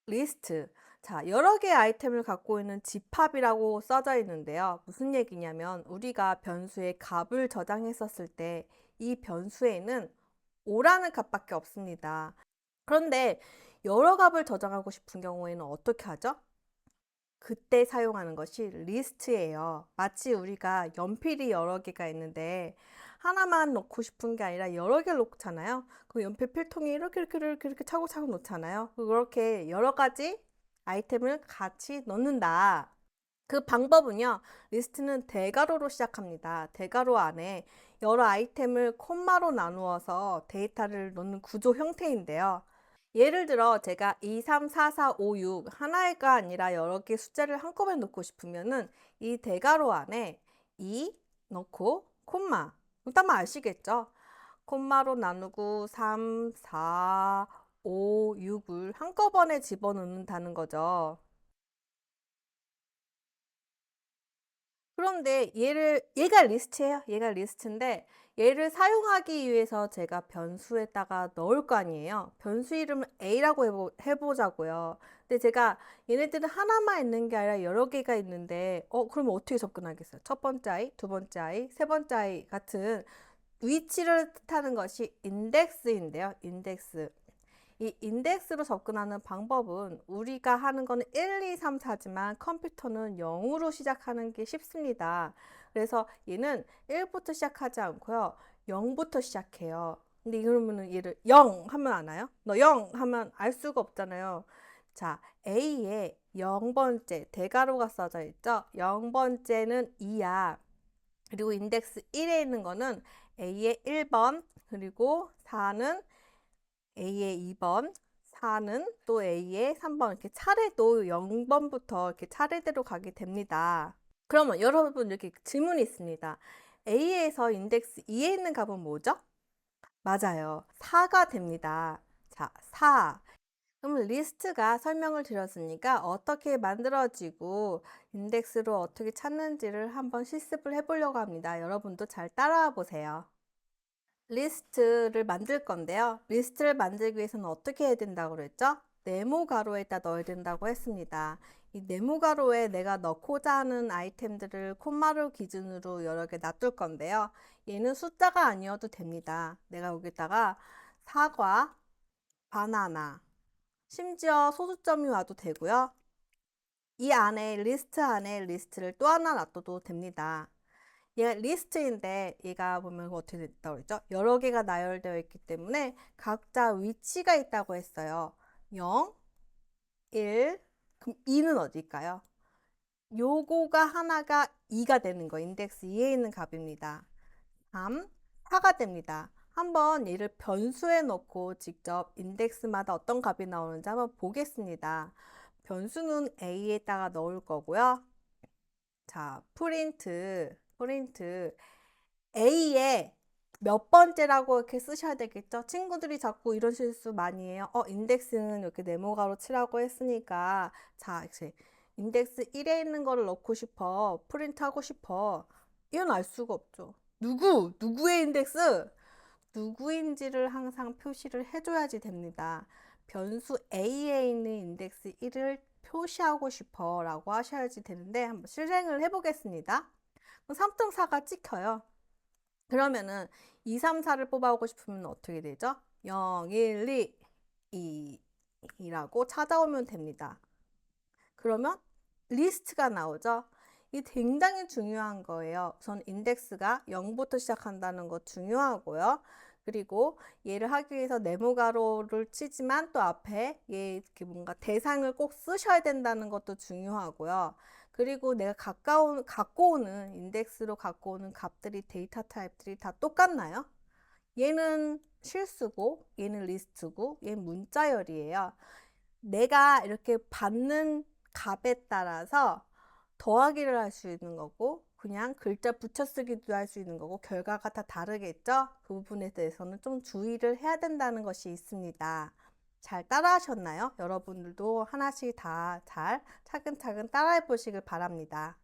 리스트. 자, 여러 개의 아이템을 갖고 있는 집합이라고 써져 있는데요. 무슨 얘기냐면 우리가 변수에 값을 저장했었을 때 이 변수에는 5라는 값밖에 없습니다. 그런데 여러 값을 저장하고 싶은 경우에는 어떻게 하죠? 그때 사용하는 것이 리스트예요. 마치 우리가 연필이 여러 개가 있는데 하나만 넣고 싶은 게 아니라 여러 개를 놓잖아요. 그 연필 필통에 이렇게 차곡차곡 놓잖아요. 그렇게 여러 가지 아이템을 같이 넣는다. 그 방법은요. 리스트는 대괄호로 시작합니다. 대괄호 안에 여러 아이템을 콤마로 나누어서 데이터를 넣는 구조 형태인데요. 예를 들어 제가 2, 3, 4, 4, 5, 6 하나가 아니라 여러 개 숫자를 한꺼번에 넣고 싶으면은 이 대괄호 안에 2 넣고 콤마. 일단 아시겠죠? 콤마로 나누고 3, 4, 5, 6을 한꺼번에 집어넣는다는 거죠. 그런데 얘가 리스트예요. 얘가 리스트인데 얘를 사용하기 위해서 제가 변수에다가 넣을 거 아니에요. 변수 이름을 A라고 해보자고요. 근데 제가 얘네들은 하나만 있는 게 아니라 여러 개가 있는데 그러면 어떻게 접근하겠어요? 첫 번째 아이, 두 번째 아이, 세 번째 아이 같은 위치를 뜻하는 것이 인덱스인데요. 인덱스. 이 인덱스로 접근하는 방법은 우리가 하는 거는 1, 2, 3, 4지만 컴퓨터는 0으로 시작하는 게 쉽습니다. 그래서 얘는 1부터 시작하지 않고요. 0부터 시작해요. 근데 그러면은 얘를 0 하면 아나요? 너 0 하면 알 수가 없잖아요. 자, A에 0번째 대괄호가 써져 있죠? 0번째는 2야. 그리고 인덱스 1에 있는 거는 A의 1번, 그리고 4는 A의 2번, 4는 또 A의 3번 이렇게 차례도 0번부터 이렇게 차례대로 가게 됩니다. 그러면 여러분 이렇게 질문이 있습니다. A에서 인덱스 2에 있는 값은 뭐죠? 맞아요. 4가 됩니다. 자, 4. 그럼 리스트가 설명을 드렸으니까 어떻게 만들어지고 인덱스로 어떻게 찾는지를 한번 실습을 해보려고 합니다. 여러분도 잘 따라와 보세요. 리스트를 만들 건데요. 리스트를 만들기 위해서는 어떻게 해야 된다고 그랬죠? 네모 가로에다 넣어야 된다고 했습니다. 이 네모 가로에 내가 넣고자 하는 아이템들을 콤마를 기준으로 여러 개 놔둘 건데요. 얘는 숫자가 아니어도 됩니다. 내가 여기다가 사과, 바나나, 심지어 소수점이 와도 되고요. 이 안에 리스트 안에 리스트를 또 하나 놔둬도 됩니다. 얘가 리스트인데 얘가 보면 어떻게 됐다고 그랬죠? 여러 개가 나열되어 있기 때문에 각자 위치가 있다고 했어요. 0, 1, 그럼 2는 어딜까요? 요거가 하나가 2가 되는 거 인덱스 2에 있는 값입니다. 3, 4가 됩니다. 한번 얘를 변수에 넣고 직접 인덱스마다 어떤 값이 나오는지 한번 보겠습니다. 변수는 A에다가 넣을 거고요. 자, 프린트 A에 몇 번째라고 이렇게 쓰셔야 되겠죠? 친구들이 자꾸 이런 실수 많이 해요. 인덱스는 이렇게 네모가로 치라고 했으니까 자, 이제 인덱스 1에 있는 거를 넣고 싶어. 프린트 하고 싶어. 이건 알 수가 없죠. 누구의 인덱스? 누구인지를 항상 표시를 해줘야지 됩니다. 변수 A에 있는 인덱스 1을 표시하고 싶어 라고 하셔야지 되는데 한번 실행을 해보겠습니다. 3.4가 찍혀요. 그러면은 2, 3, 4를 뽑아오고 싶으면 어떻게 되죠? 0, 1, 2, 2라고 찾아오면 됩니다. 그러면 리스트가 나오죠? 이 굉장히 중요한 거예요. 우선 인덱스가 0부터 시작한다는 거 중요하고요. 그리고 얘를 하기 위해서 네모 가로를 치지만 또 앞에 얘 이렇게 뭔가 대상을 꼭 쓰셔야 된다는 것도 중요하고요. 그리고 내가 갖고 오는 인덱스로 갖고 오는 값들이 데이터 타입들이 다 똑같나요? 얘는 실수고 얘는 리스트고 얘는 문자열이에요. 내가 이렇게 받는 값에 따라서 더하기를 할 수 있는 거고 그냥 글자 붙여쓰기도 할 수 있는 거고 결과가 다 다르겠죠? 그 부분에 대해서는 좀 주의를 해야 된다는 것이 있습니다. 잘 따라하셨나요? 여러분들도 하나씩 다 잘 차근차근 따라해 보시길 바랍니다.